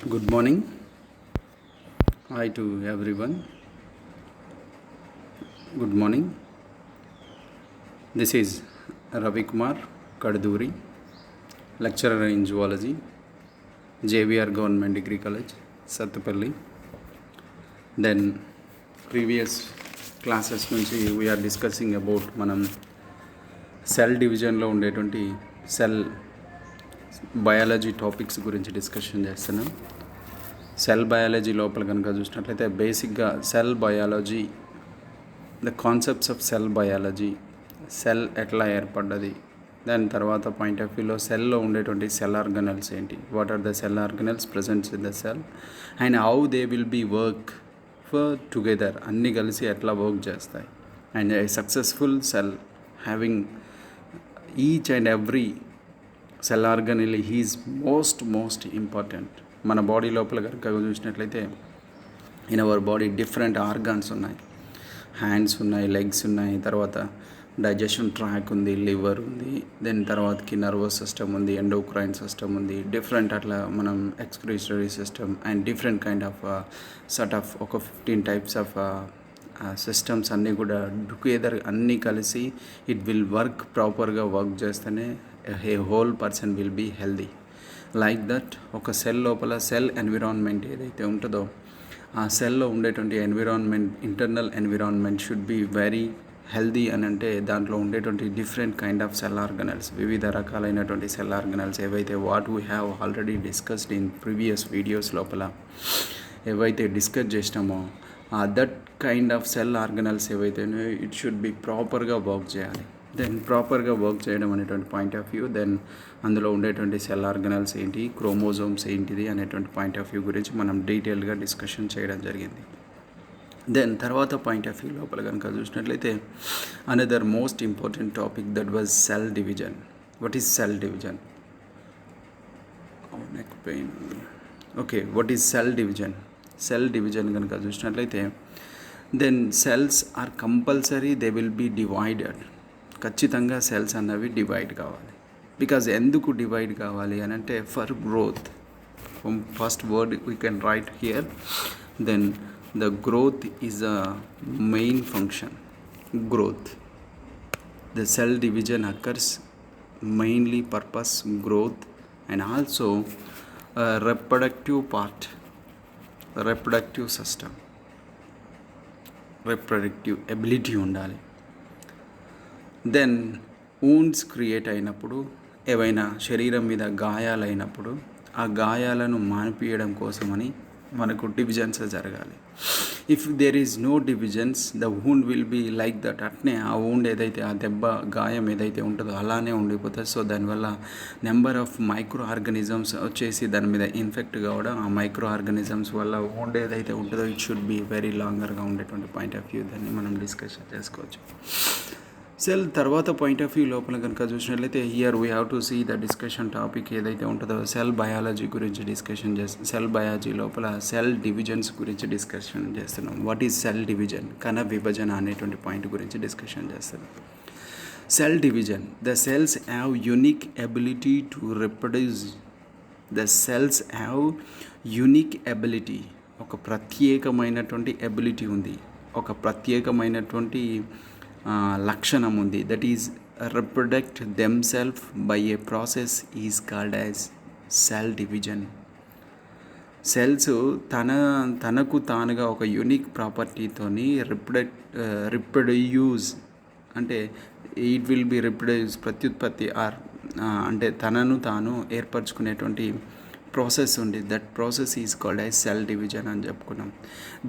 Good morning. Hi to everyone. Good morning. This is Ravi Kumar Kaduduri, lecturer in zoology, JVR Government Degree College, Sattupalli. Then previous classes నుంచి we are discussing about మనం cell డివిజన్లో ఉండేటువంటి cell biology topics గురించి discussion చేస్తున్నాం. Cell biology లోపల కనుక చూసినట్లయితే బేసిక్గా cell biology, the concepts of cell biology, cell ఎట్లా ఏర్పడ్డది, దాని తర్వాత పాయింట్ ఆఫ్ వ్యూలో సెల్లో ఉండేటువంటి సెల్ ఆర్గనల్స్ ఏంటి, what are the cell organelles presents in the cell and how they will be work for together, అన్నీ కలిసి ఎట్లా వర్క్ చేస్తాయి. And a successful cell having each and every cell organelle is most important. మన body లోపల కనుక చూసినట్లయితే in our body different organs ఉన్నాయి. Hands ఉన్నాయి, లెగ్స్ ఉన్నాయి, తర్వాత డైజెషన్ ట్రాక్ ఉంది, లివర్ ఉంది, దెన్ తర్వాతకి నర్వస్ సిస్టమ్ ఉంది, ఎండోక్రైన్ సిస్టమ్ ఉంది, డిఫరెంట్ అట్లా మనం excretory system and different kind of sort of ఒక 15 టైప్స్ ఆఫ్ సిస్టమ్స్ అన్నీ కూడా టుగెదర్ అన్నీ కలిసి ఇట్ విల్ వర్క్ ప్రాపర్గా వర్క్ చేస్తేనే a whole person will be healthy. Like that ఒక సెల్ లోపల సెల్ ఎన్విరాన్మెంట్ ఏదైతే ఉంటుందో ఆ సెల్లో ఉండేటువంటి environment, internal environment should be very healthy అని అంటే దాంట్లో ఉండేటువంటి different kind of cell organelles, వివిధ రకాలైనటువంటి సెల్ ఆర్గనల్స్ ఏవైతే what we have already discussed in previous videos లోపల ఏవైతే డిస్కస్ చేసినామో that kind of cell organelles ఏవైతే ఇట్ షుడ్ బి ప్రాపర్గా వర్క్ చేయాలి. దెన్ ప్రాపర్గా వర్క్ చేయడం అనేటువంటి పాయింట్ ఆఫ్ వ్యూ, దెన్ అందులో ఉండేటువంటి సెల్ ఆర్గనల్స్ ఏంటి, క్రోమోజోమ్స్ ఏంటిది అనేటువంటి పాయింట్ ఆఫ్ వ్యూ గురించి మనం డీటెయిల్గా డిస్కషన్ చేయడం జరిగింది. దెన్ తర్వాత పాయింట్ ఆఫ్ వ్యూ లోపల కనుక చూసినట్లయితే another most important topic that was cell division. What is cell division? Neck pain. Okay, what is cell division? Cell division కనుక చూసినట్లయితే then cells are compulsory they will be divided. ఖచ్చితంగా cells అన్నవి divide కావాలి. Because ఎందుకు divide కావాలి అని అంటే for growth. First word we can write here. Then the growth is a main function. Growth, the cell division occurs mainly purpose growth and also reproductive part, reproductive system, reproductive ability ఉండాలి. Then wounds create అయినప్పుడు, ఏవైనా శరీరం మీద గాయాలైనప్పుడు ఆ గాయాలను మాన్పియడం కోసమని మనకు divisions జరగాలి. If there is no divisions the wound will be like that. అట్నే ఆ వూండ్ ఏదైతే, ఆ దెబ్బ గాయం ఏదైతే ఉంటుందో అలానే ఉండిపోతుంది. సో దానివల్ల నెంబర్ ఆఫ్ మైక్రో ఆర్గానిజమ్స్ వచ్చేసి దాని మీద ఇన్ఫెక్ట్ కావడం, ఆ మైక్రో ఆర్గానిజమ్స్ వల్ల వూండ్ ఏదైతే ఉంటుందో ఇట్ షుడ్ బీ వెరీ లాంగర్గా ఉండేటువంటి పాయింట్ ఆఫ్ వ్యూ, దాన్ని మనం డిస్కషన్ చేసుకోవచ్చు. సెల్ తర్వాత పాయింట్ ఆఫ్ వ్యూ లోపల కనుక చూసినట్లయితే here we have to see the discussion topic ఏదైతే ఉంటుందో సెల్ బయాలజీ గురించి డిస్కషన్ చేస్తాం. సెల్ బయాలజీ లోపల సెల్ డివిజన్స్ గురించి డిస్కషన్ చేస్తున్నాం. వాట్ ఈజ్ సెల్ డివిజన్, కణ విభజన అనేటువంటి పాయింట్ గురించి డిస్కషన్ చేస్తున్నాం. Cell division, the cells have unique ability to reproduce. The cells have unique ability, ఒక ప్రత్యేకమైనటువంటి ఎబిలిటీ ఉంది, ఒక ప్రత్యేకమైనటువంటి లక్షణం ఉంది. That is reproduce themselves by a process is called as cell division. Cells తనకు తానుగా ఒక యూనిక్ ప్రాపర్టీతోని రిప్రొడ్యూస్ అంటే ఇట్ విల్ బి రిప్రొడ్యూస్, ప్రత్యుత్పత్తి ఆర్ అంటే తనను తాను ఏర్పరచుకునేటువంటి ప్రాసెస్ ఉంది. That process is called as cell division అని చెప్పుకున్నాం.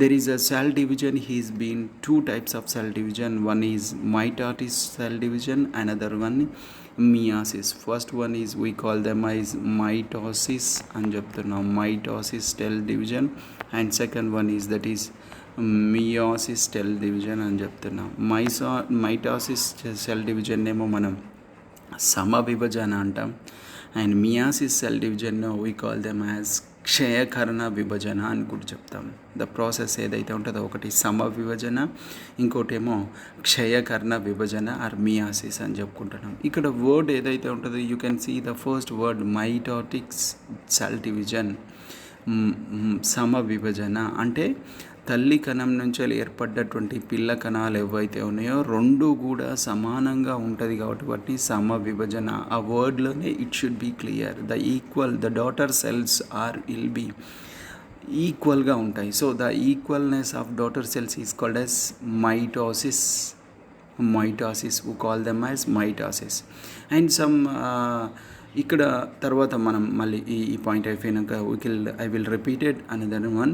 There is a cell division, he's been 2 types of cell division. One is mitosis cell division, another one meiosis. First one is we call them as mitosis అని చెప్తున్నాం, mitosis cell division, and second one is that is meiosis cell division అని చెప్తున్నాం. Mitosis cell division ఏమో మనం సమవిభజన అంటాం, and meiosis cell division we call them as క్షయకరణ విభజన అని కూడా చెప్తాం. ద ప్రాసెస్ ఏదైతే ఉంటుందో ఒకటి సమ విభజన, ఇంకోటి ఏమో క్షయకరణ విభజన ఆర్ మియాసిస్ అని చెప్పుకుంటున్నాం. ఇక్కడ వర్డ్ ఏదైతే ఉంటుందో you can see the first word mitotic cell division. సమవిభజన అంటే తల్లి కణం నుంచి ఏర్పడ్డటువంటి పిల్ల కణాలు ఏవైతే ఉన్నాయో రెండు కూడా సమానంగా ఉంటుంది కాబట్టి వాటిని సమవిభజన. ఆ వర్డ్లోనే it should be clear. The daughter cells will be ఈక్వల్గా ఉంటాయి. So the equalness of daughter cells is called as mitosis. we call them as mitosis. And some ఇక్కడ తర్వాత మనం మళ్ళీ ఈ పాయింట్ అయిపోయినాక I will repeated another one.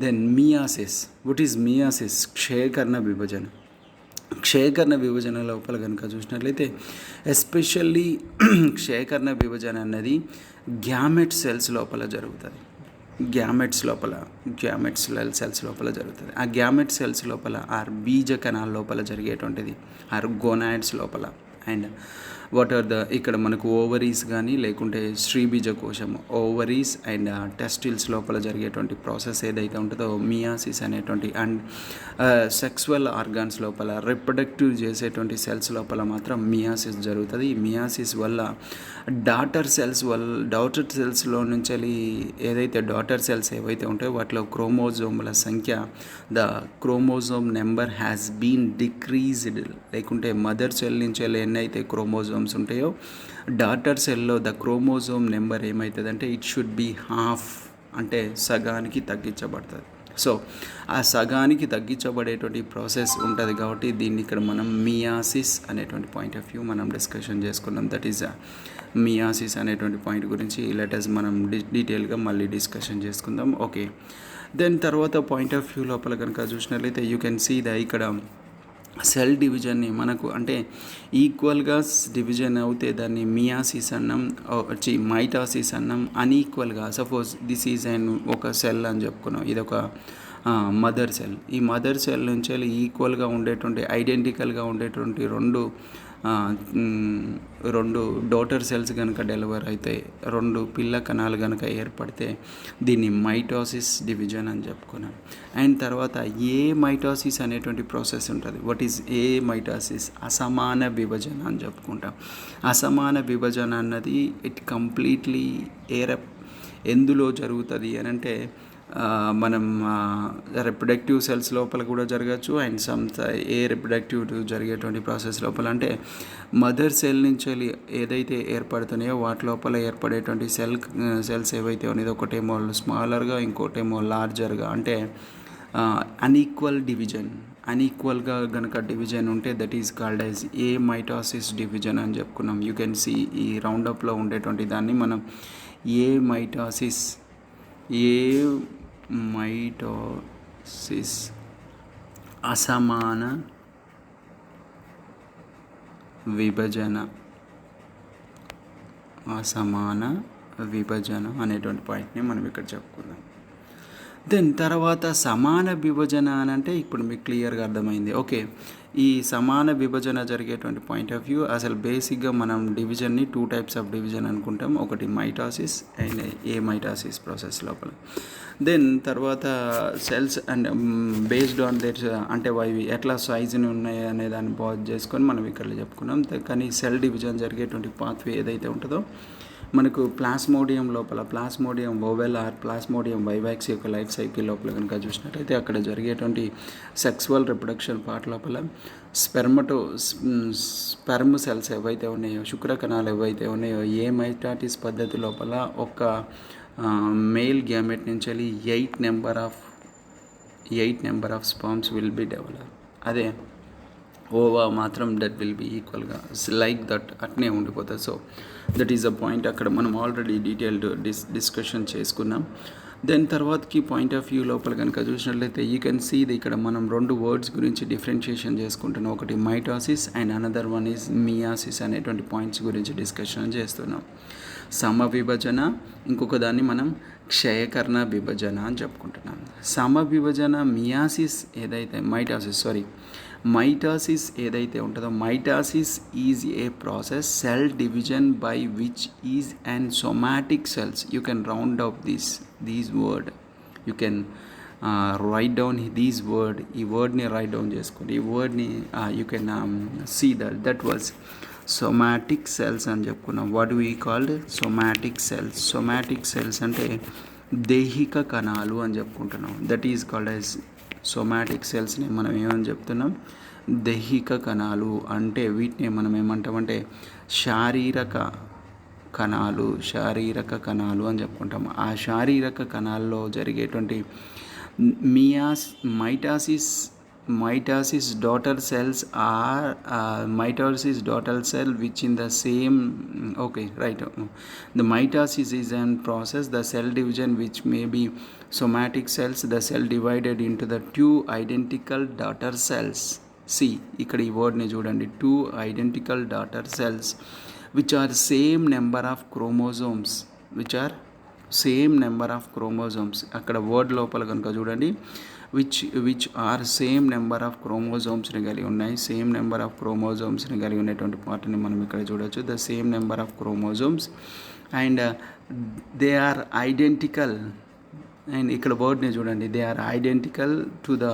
Then meiosis. What is meiosis? క్షయకర్ణ విభజన. క్షయకర్ణ విభజన లోపల కనుక చూసినట్లయితే ఎస్పెషల్లీ క్షయకర్ణ విభజన అన్నది గ్యామెట్ సెల్స్ లోపల జరుగుతుంది. గ్యామెట్స్ సెల్స్ లోపల జరుగుతుంది. ఆ గ్యామెట్ సెల్స్ లోపల బీజ కణాల లోపల జరిగేటువంటిది గోనాయిడ్స్ లోపల. అండ్ వాట్ ఆర్ ఇక్కడ మనకు ఓవరీస్ కానీ లేకుంటే స్త్రీబీజ కోశం, ఓవరీస్ అండ్ టెస్టిల్స్ లోపల జరిగేటువంటి ప్రాసెస్ ఏదైతే ఉంటుందో మియాసిస్ అనేటువంటి. అండ్ సెక్సువల్ ఆర్గాన్స్ లోపల రిప్రొడక్టివ్ చేసేటువంటి సెల్స్ లోపల మాత్రం మియాసిస్ జరుగుతుంది. ఈ మియాసిస్ వల్ల డాటర్ సెల్స్లో నుంచి ఏదైతే డాటర్ సెల్స్ ఏవైతే ఉంటాయో వాటిలో క్రోమోజోముల సంఖ్య, the chromosome number has been decreased. లేకుంటే మదర్ సెల్ నుంచి ఎన్నైతే క్రోమోజోమ్స్ ఉంటాయో డాటర్ సెల్లో ద క్రోమోజోమ్ నెంబర్ ఏమవుతుందంటే ఇట్ షుడ్ బీ హాఫ్, అంటే సగానికి తగ్గించబడుతుంది. సో ఆ సగానికి తగ్గించబడేటువంటి ప్రాసెస్ ఉంటుంది కాబట్టి దీన్ని ఇక్కడ మనం మియాసిస్ అనేటువంటి పాయింట్ ఆఫ్ వ్యూ మనం డిస్కషన్ చేసుకున్నాం. దట్ ఈజ్ మియాసిస్ అనేటువంటి పాయింట్ గురించి లెటర్స్ మనం డీటెయిల్గా మళ్ళీ డిస్కషన్ చేసుకుందాం. ఓకే, దెన్ తర్వాత పాయింట్ ఆఫ్ వ్యూ లోపల కనుక చూసినట్లయితే యూ కెన్ సీ ఇక్కడ సెల్ డివిజన్ని మనకు అంటే ఈక్వల్గా డివిజన్ అవుతే దాన్ని మియాసిస్ అన్నాం, మైటాసిస్ అన్నాం. అన్ఈక్వల్గా సపోజ్ దిస్ ఈజ్ ఒక సెల్ అని చెప్పుకున్నాం, ఇది ఒక మదర్ సెల్. ఈ మదర్ సెల్ నుంచి ఈక్వల్గా ఉండేటువంటి ఐడెంటికల్గా ఉండేటువంటి రెండు డాటర్ సెల్స్ కనుక డెలివర్ అయితే, రెండు పిల్ల కణాలు కనుక ఏర్పడితే దీన్ని మైటోసిస్ డివిజన్ అని చెప్పుకున్నాం. అండ్ తర్వాత ఏ మైటోసిస్ అనేటువంటి ప్రాసెస్ ఉంటుంది. What is a mitosis? అసమాన విభజన అని చెప్పుకుంటాం. అసమాన విభజన అన్నది ఇట్ కంప్లీట్లీ ఎందులో జరుగుతుంది అని అంటే మనం రిప్రొడక్టివ్ సెల్స్ లోపల కూడా జరగచ్చు. అండ్ రిప్రొడక్టివ్ జరిగేటువంటి ప్రాసెస్ లోపల అంటే మదర్ సెల్ నుంచి ఏదైతే ఏర్పడుతున్నాయో వాటి లోపల ఏర్పడేటువంటి సెల్స్ ఏవైతే ఉన్నాయో ఒకటేమో స్మాలర్గా ఇంకోటేమో లార్జర్గా, అంటే అన్ఈక్వల్గా కనుక డివిజన్ ఉంటే that is called as a mitosis division అని చెప్పుకున్నాం. యూ కెన్ సీ ఈ రౌండప్లో ఉండేటువంటి దాన్ని మనం ఏ మైటోసిస్ అసమాన విభజన అనేటువంటి పాయింట్ని మనం ఇక్కడ చెప్పుకుందాం. దెన్ తర్వాత సమాన విభజన అని అంటే ఇప్పుడు మీకు క్లియర్గా అర్థమైంది. ఓకే, ఈ సమాన విభజన జరిగేటువంటి పాయింట్ ఆఫ్ వ్యూ అసలు బేసిక్గా మనం డివిజన్ని 2 టైప్స్ ఆఫ్ డివిజన్ అనుకుంటాం. ఒకటి mitosis and A mitosis process లోపల. దెన్ తర్వాత cells and based on that అంటే అవి ఎట్లా సైజుని ఉన్నాయి అనే దాన్ని బాజ్ చేసుకొని మనం ఇక్కడ చెప్పుకున్నాం. కానీ సెల్ డివిజన్ జరిగేటువంటి పాత్వే ఏదైతే ఉంటుందో మనకు ప్లాస్మోడియం లోపల, plasmodium ovale or plasmodium vivax యొక్క లైఫ్ సైకిల్ లోపల కనుక చూసినట్టయితే అక్కడ జరిగేటువంటి సెక్సువల్ రిప్రొడక్షన్ పార్ట్ లోపల స్పెర్మ్ సెల్స్ ఏవైతే ఉన్నాయో, శుక్రకణాలు ఏవైతే ఉన్నాయో ఏ మైటాటిస్ పద్ధతి లోపల ఒక మేల్ గ్యామెట్ నుంచి 8 number of sperms will be develop. అదే ఓవా మాత్రం దట్ విల్ బి ఈక్వల్గా లైక్ దట్ అట్నే ఉండిపోతుంది. So that is a point అక్కడ మనం ఆల్రెడీ డీటెయిల్డ్ డిస్కషన్ చేసుకున్నాం. దెన్ తర్వాతకి పాయింట్ ఆఫ్ వ్యూ లోపల కనుక చూసినట్లయితే యూ కెన్ సీ ఇక్కడ మనం 2 వర్డ్స్ గురించి డిఫరెన్షియేషన్ చేసుకుంటున్నాం. ఒకటి mitosis and another one is meiosis అనేటువంటి పాయింట్స్ గురించి డిస్కషన్ చేస్తున్నాం. సమవిభజన, ఇంకొక దాన్ని మనం క్షయకర్ణ విభజన అని చెప్పుకుంటున్నాం. సమవిభజన మియాసిస్ ఏదైతే మైటాసిస్ ఏదైతే ఉంటుందో, mitosis is a process cell division by which is and somatic cells. You can round up these word, you can write down these word. ఈ వర్డ్ని రైట్ డౌన్ చేసుకోండి. ఈ వర్డ్ని you can see that was somatic cells అని చెప్పుకున్నాం. What we called somatic cells. Somatic cells అంటే దైహిక కణాలు అని చెప్పుకుంటున్నాం. That is called as somatic సెల్స్ని మనం ఏమని చెప్తున్నాం, దైహిక కణాలు. అంటే వీటిని మనం ఏమంటామంటే శారీరక కణాలు అని చెప్పుకుంటాం. ఆ శారీరక కణాల్లో జరిగేటువంటి mitosis daughter cells are mitosis daughter cell which in the same the mitosis is an process, the cell division which may be somatic cells, the cell divided into the two identical daughter cells. See ఇక్కడ ఈ వర్డ్ని చూడండి, two identical daughter cells which are same number of chromosomes, అక్కడ word లోపల కనుక చూడండి, which are same number of క్రోమోజోమ్స్ని కలిగి ఉన్నాయి. సేమ్ నెంబర్ ఆఫ్ క్రోమోజోమ్స్ని కలిగి ఉన్నటువంటి పార్ట్ని మనం ఇక్కడ చూడొచ్చు. The same number of chromosomes and they are identical. And ఇక్కడ వర్డ్ని చూడండి, they are identical to the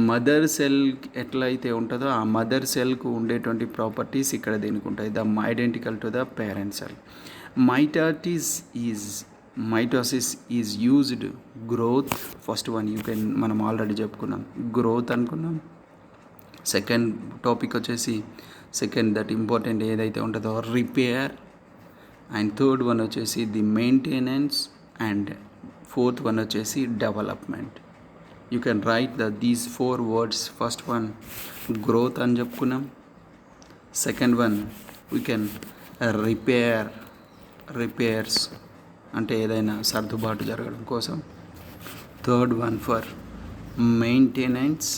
mother cell ఎట్లయితే ఉంటుందో ఆ మదర్ సెల్కు ఉండేటువంటి ప్రాపర్టీస్ ఇక్కడ దీనికి ఉంటాయి. The identical to the parent cell. Mitosis is used growth. First one మనం ఆల్రెడీ చెప్పుకున్నాం, గ్రోత్ అనుకున్నాం. సెకండ్ టాపిక్ వచ్చేసి దట్ ఇంపార్టెంట్ ఏదైతే ఉంటుందో రిపేర్. అండ్ థర్డ్ వన్ వచ్చేసి the maintenance. And fourth one వచ్చేసి development. You can write these 4 words. First one growth అని చెప్పుకున్నాం. Second one we can repairs అంటే ఏదైనా సర్దుబాటు జరగడం కోసం. థర్డ్ వన్ ఫర్ మెయింటెనెన్స్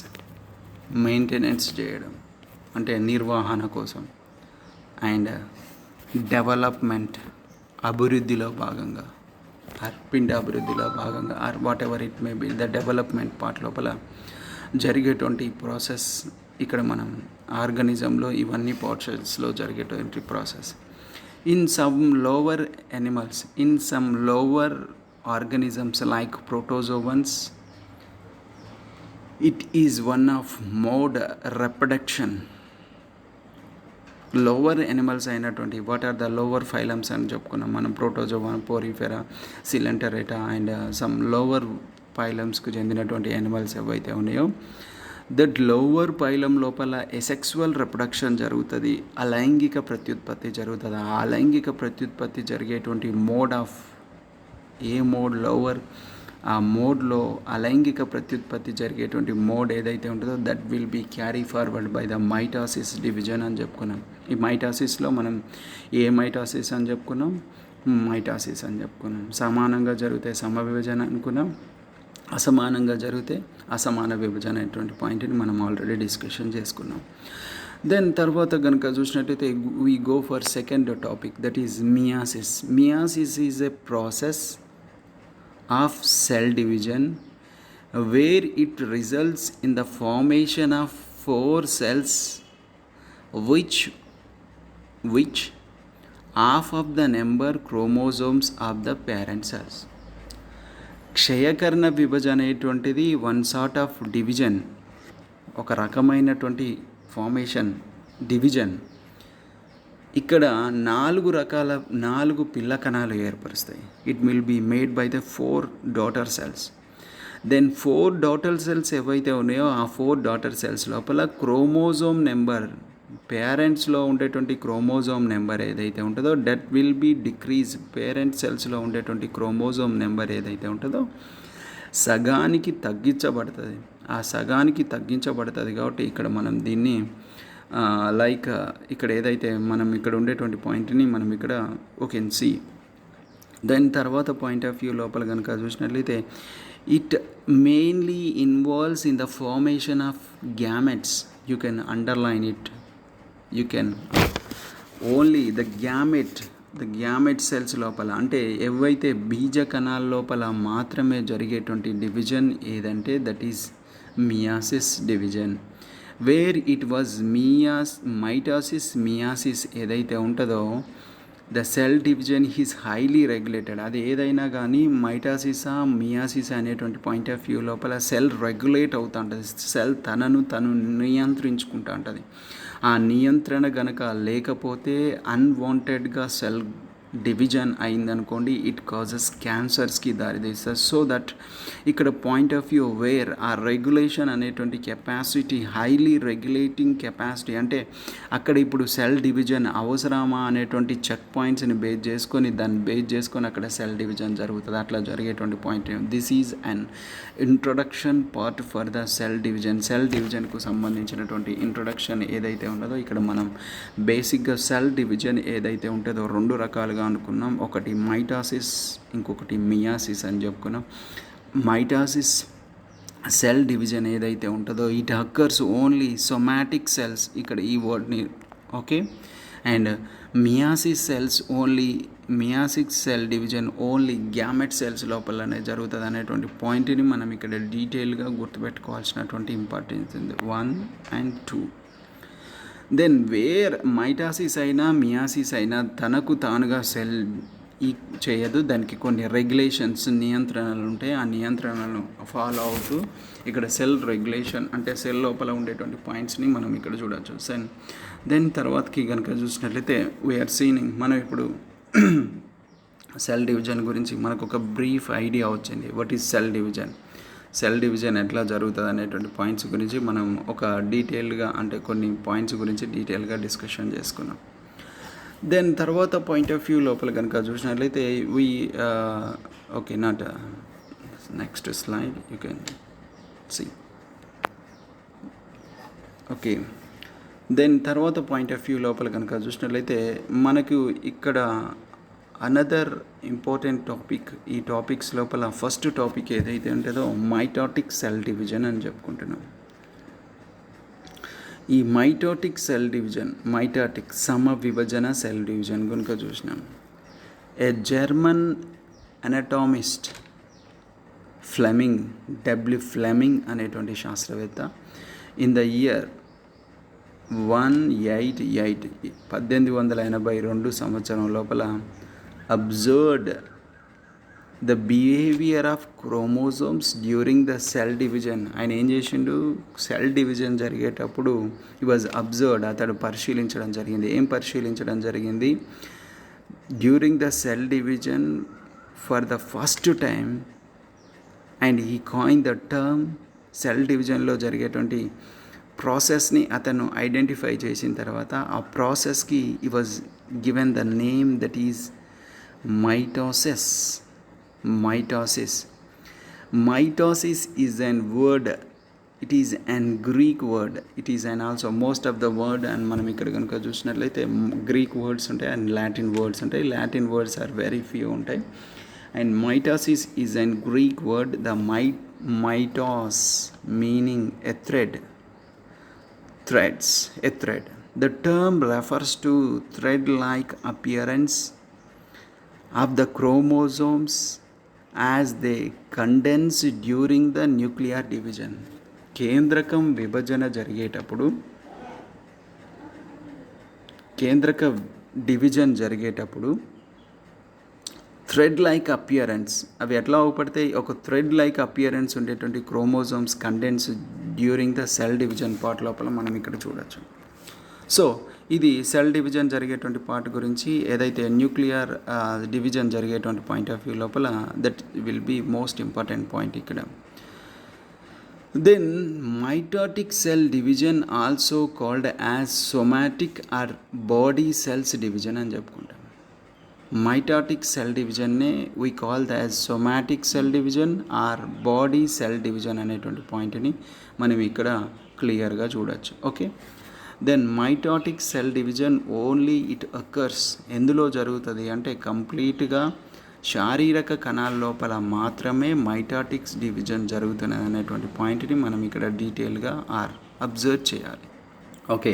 చేయడం అంటే నిర్వహణ కోసం. అండ్ డెవలప్మెంట్ అభివృద్ధిలో భాగంగా, పిండ అభివృద్ధిలో భాగంగా or what ever it may be, the development part లోపల జరిగేటువంటి ప్రాసెస్. ఇక్కడ మనం ఆర్గానిజంలో ఇవన్నీ ప్రాసెస్లో జరిగేటువంటి process. In some lower organisms like protozoans, it is one of mode reproduction. Lower animals అయినటువంటి what are the lower phylums అని చెప్పుకున్నాం మనం. Protozoa, porifera, coelenterata and some lower ఫైలమ్స్కు చెందినటువంటి ఎనిమల్స్ ఏవైతే ఉన్నాయో, దట్ లోవర్ పైలం లోపల ఎసెక్సువల్ రిప్రొడక్షన్ జరుగుతుంది, అలైంగిక ప్రత్యుత్పత్తి జరుగుతుంది. ఆ అలైంగిక ప్రత్యుత్పత్తి జరిగేటువంటి లోవర్ ఆ మోడ్లో అలైంగిక ప్రత్యుత్పత్తి జరిగేటువంటి మోడ్ ఏదైతే ఉంటుందో that will be carry forward by the mitosis division అని చెప్పుకున్నాం. ఈ మైటాసిస్లో మనం మైటాసిస్ అని చెప్పుకున్నాం, సమానంగా జరిగితే సమవిభజన అనుకున్నాం, అసమానంగా జరిగితే అసమాన విభజన అనేటువంటి పాయింట్ని మనం ఆల్రెడీ డిస్కషన్ చేసుకున్నాం. దెన్ తర్వాత కనుక చూసినట్టయితే we go for second topic, that is meiosis. Meiosis is a process of cell division where it results in the formation of 4 cells which half of the number chromosomes of the parent cells. క్షయకర్ణ విభజన అనేటువంటిది one sort of division, ఒక రకమైనటువంటి formation division. ఇక్కడ 4 పిల్ల కణాలు ఏర్పరుస్తాయి. It will be made by the 4 daughter cells. Then 4 daughter cells ఏవైతే ఉన్నాయో ఆ 4 డాటర్ సెల్స్ లోపల క్రోమోజోమ్ నెంబర్, పేరెంట్స్లో ఉండేటువంటి క్రోమోజోమ్ నెంబర్ ఏదైతే ఉంటుందో that will be decrease. Parent సెల్స్లో ఉండేటువంటి క్రోమోజోమ్ నెంబర్ ఏదైతే ఉంటుందో సగానికి తగ్గించబడుతుంది. ఆ సగానికి తగ్గించబడుతుంది కాబట్టి ఇక్కడ మనం దీన్ని ఇక్కడ ఏదైతే మనం ఇక్కడ ఉండేటువంటి పాయింట్ని మనం ఇక్కడ కెన్ సీ. దాని తర్వాత పాయింట్ ఆఫ్ వ్యూ లోపల కనుక చూసినట్లయితే it mainly involves in the formation of gametes. You can underline it. You can only the gamete cells లోపల అంటే ఏవైతే బీజ కణాల లోపల మాత్రమే జరిగేటువంటి డివిజన్ ఏదంటే that is meiosis division. Where it was meiosis ఏదైతే ఉంటుందో the cell division is highly regulated. అది ఏదైనా కానీ మైటాసిసా మియాసిస్ అనేటువంటి పాయింట్ ఆఫ్ వ్యూ లోపల సెల్ రెగ్యులేట్ అవుతూ ఉంటుంది. సెల్ తను నియంత్రించుకుంటూ ఉంటుంది. ఆ నియంత్రణ గనక లేకపోతే అన్వాంటెడ్గా సెల్ డివిజన్ అయిందనుకోండి, ఇట్ కాజెస్ క్యాన్సర్స్కి దారితీస్తుంది. సో దట్ ఇక్కడ పాయింట్ ఆఫ్ వ్యూ వేర్ ఆ రెగ్యులేషన్ అనేటువంటి కెపాసిటీ, హైలీ రెగ్యులేటింగ్ కెపాసిటీ, అంటే అక్కడ ఇప్పుడు సెల్ డివిజన్ అవసరమా అనేటువంటి చెక్ పాయింట్స్ని బేస్ చేసుకొని, దాన్ని బేస్ చేసుకొని అక్కడ సెల్ డివిజన్ జరుగుతుంది. అట్లా జరిగేటువంటి point. This is an introduction part for the cell division. Cell డివిజన్కు సంబంధించినటువంటి ఇంట్రొడక్షన్ ఏదైతే ఉన్నదో ఇక్కడ మనం బేసిక్గా సెల్ డివిజన్ ఏదైతే ఉంటుందో రెండు రకాలుగా అనుకున్నాం. ఒకటి మైటాసిస్, ఇంకొకటి మియాసిస్ అని చెప్పుకున్నాం. మైటాసిస్ సెల్ డివిజన్ ఏదైతే ఉంటుందో it occurs only somatic cells, ఇక్కడ ఈ వర్డ్ని okay. And meiosis cells only, meiotic cell division only gamete cells లోపలనే జరుగుతుంది అనేటువంటి పాయింట్ని మనం ఇక్కడ డీటెయిల్గా గుర్తుపెట్టుకోవాల్సినటువంటి ఇంపార్టెన్స్ ఉంది. 1 and 2. దెన్ వేర్ మైటాసిస్ అయినా మియాసిస్ అయినా తనకు తానుగా సెల్ చేయదు, దానికి కొన్ని రెగ్యులేషన్స్, నియంత్రణలు ఉంటాయి. ఆ నియంత్రణలను ఫాలో అవుతూ ఇక్కడ సెల్ రెగ్యులేషన్ అంటే సెల్ లోపల ఉండేటువంటి పాయింట్స్ని మనం ఇక్కడ చూడవచ్చు. దెన్ తర్వాతకి కనుక చూసినట్లయితే వీఆర్ సీనింగ్, మనం ఇప్పుడు సెల్ డివిజన్ గురించి మనకు ఒక బ్రీఫ్ ఐడియా వచ్చింది. What is cell division, cell division ఎట్లా జరుగుతుంది అనేటువంటి పాయింట్స్ గురించి మనం ఒక డీటెయిల్గా, అంటే కొన్ని పాయింట్స్ గురించి డీటెయిల్గా డిస్కషన్ చేసుకున్నాం. దెన్ తర్వాత పాయింట్ ఆఫ్ వ్యూ లోపల కనుక చూసినట్లయితే okay not next slide you can see. Okay, then తర్వాత పాయింట్ ఆఫ్ వ్యూ లోపల కనుక చూసినట్లయితే మనకు ఇక్కడ అనదర్ ఇంపార్టెంట్ టాపిక్, ఈ టాపిక్స్ లోపల ఫస్ట్ టాపిక్ ఏదైతే ఉంటుందో మైటాటిక్ సెల్ డివిజన్ అని చెప్పుకుంటున్నాం. ఈ మైటాటిక్ సెల్ డివిజన్, మైటాటిక్ సమ విభజన సెల్ డివిజన్ కనుక చూసినాం. A German అనటామిస్ట్ Fleming, W Fleming అనేటువంటి శాస్త్రవేత్త ఇన్ ద ఇయర్ 1882 సంవత్సరం లోపల observed the behaviour of chromosomes during the cell division. ఆయన ఏం చేసిండు, సెల్ డివిజన్ జరిగేటప్పుడు ఈ వాజ్ అబ్జర్వ్డ్, అతడు పరిశీలించడం జరిగింది. ఏం పరిశీలించడం జరిగింది, during the cell division for the first time, and he coin the term. Cell డివిజన్లో జరిగేటువంటి ప్రాసెస్ని అతను ఐడెంటిఫై చేసిన తర్వాత ఆ ప్రాసెస్కి ఈ was given the name that is mitosis. Mitosis is an word, it is an Greek word, it is an also most of the word, and మనం ఇక్కడ కనుక చూసినట్లయితే గ్రీక్ వర్డ్స్ ఉంటాయి అండ్ లాటిన్ వర్డ్స్ ఉంటాయి. Latin words are very few ఉంటాయి. And mitosis is an Greek word, the mitos meaning a thread. The term refers to thread-like appearance of the chromosomes as they condense during the nuclear division. కేంద్రకం విభజన జరిగేటప్పుడు, కేంద్రక division జరిగేటప్పుడు thread like appearance, అవి ఎట్లా అవపడతాయి, ఒక thread like appearance ఉండేటువంటి chromosomes condense during the cell division part లోపల మనం ఇక్కడ చూడొచ్చు. సో ఇది సెల్ డివిజన్ జరిగేటువంటి పార్ట్ గురించి, ఏదైతే న్యూక్లియర్ డివిజన్ జరిగేటువంటి పాయింట్ ఆఫ్ వ్యూ లోపల that will be most important point ఇక్కడ. Then mitotic cell division also called as somatic or body cells division అని చెప్పుకుంటాం. మైటాటిక్ సెల్ డివిజన్నే we call the as somatic cell division or body cell division అనేటువంటి పాయింట్ని మనం ఇక్కడ క్లియర్గా చూడవచ్చు. Okay, then mitotic cell division only it occurs, ఎందులో జరుగుతుంది అంటే కంప్లీట్గా శారీరక కణాల లోపల మాత్రమే మైటాటిక్స్ డివిజన్ జరుగుతున్నది అనేటువంటి పాయింట్ని మనం ఇక్కడ డీటెయిల్గా అబ్జర్వ్ చేయాలి. Okay,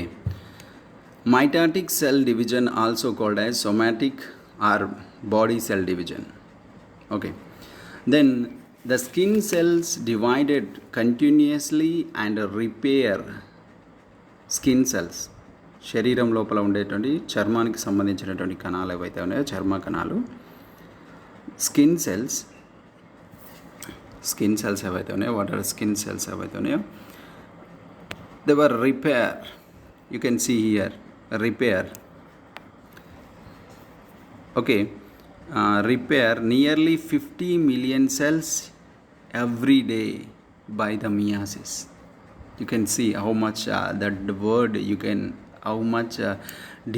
mitotic cell division also called as somatic or body cell division. Okay, then the skin cells divided continuously and repair. Skin cells శరీరం లోపల ఉండేటువంటి చర్మానికి సంబంధించినటువంటి కణాలు ఏవైతే ఉన్నాయో, చర్మ కణాలు, స్కిన్ సెల్స్ ఏవైతే ఉన్నాయో, వాట్ ఆర్ స్కిన్ సెల్స్ ఏవైతే ఉన్నాయో, they were repair. You can see here repair. repair nearly 50 million cells every day by the meiosis. You can see how much that word you can how much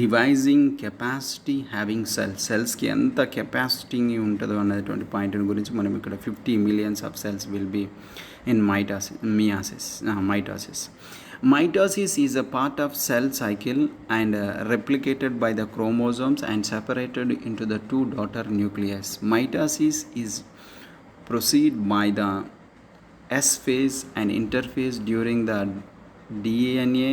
devising capacity having సెల్స్కి ఎంత capacity ఉంటుందో అన్నటువంటి point గురించి మనం ఇక్కడ 50 millions of cells will be in mitosis. Mitosis is a part of cell cycle and replicated by the chromosomes and separated into the two daughter nuclei. Mitosis is proceed by the S phase and interphase during the DNA